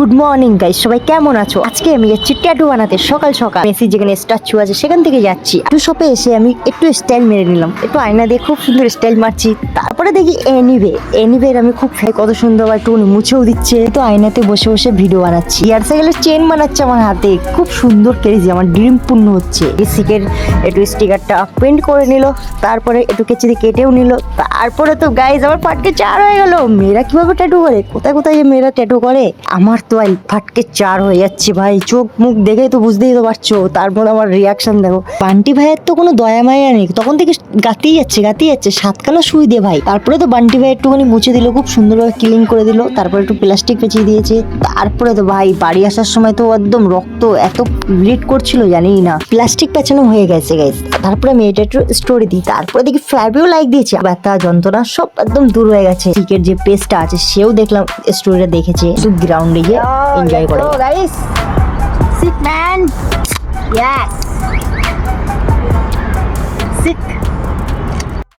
Good morning guys, সবাই কেমন আছো? আজকে আমি যাচ্ছি ট্যাটু বানাতে সকাল সকাল। মেসি যেখানে স্ট্যাচু আছে সেখান থেকে যাচ্ছি। ট্যাটু শপে এসে আমি একটু স্টাইল মেরে নিলাম, একটু আয়না দিয়ে খুব সুন্দর স্টাইল মারছি। তারপরে দেখি এনিওয়ের আমি খুব কত সুন্দর একটু মুছেও দিচ্ছে। তো আয়নাতে বসে বসে ভিডিও বানাচ্ছি। ইয়ার সাইকেলের চেন বানাচ্ছে আমার হাতে, খুব সুন্দর কেজি, আমার ড্রিম পূর্ণ হচ্ছে। বেসিকের একটু স্টিকারটা পেন্ট করে নিল, তারপরে একটু কেচি দিয়ে কেটেও নিল। তারপরে তো গাইস আমার ফাটকে 4 হয়ে গেল। মেয়েরা কিভাবে ট্যাটু করে, কোথায় কোথায় যে মেয়েরা ট্যাটু করে, আমার তো ভাই ফাটকে 4 হয়ে যাচ্ছে ভাই। চোখ মুখ দেখেই তো বুঝতেই তো পারছো। তারপর আমার রিয়াকশন দেখো, বান্টি ভাইয়ের তো কোনো দয়া মায়া নেই, তখন থেকে গাতেই যাচ্ছে 7খানা সুই দিয়ে ভাই। তারপরে তো বান্টি ভাই একটুখানি মুছে দিল, খুব সুন্দরভাবে ক্লিন করে দিল। তারপরে একটু প্লাস্টিক পেঁচিয়ে দিয়েছে। তারপরে তো ভাই বাড়ি আসার সময় তো একদম রক্ত এত ব্লিড করছিল জানি না। প্লাস্টিক পেঁচানো হয়ে গেছে গাইস। তারপরে আমি এটা একটু স্টোরি দিই, তারপরে দেখি ফ্যাবিও লাইক দিয়েছে। ব্যথা যন্ত্রণা সব একদম দূর হয়ে গেছে। ক্রিকেট যে পেজটা আছে সেও দেখলাম স্টোরিটা দেখেছে, শুধু গ্রাউন্ডে গিয়ে এনজয় করে। Guys sick man, yes sick.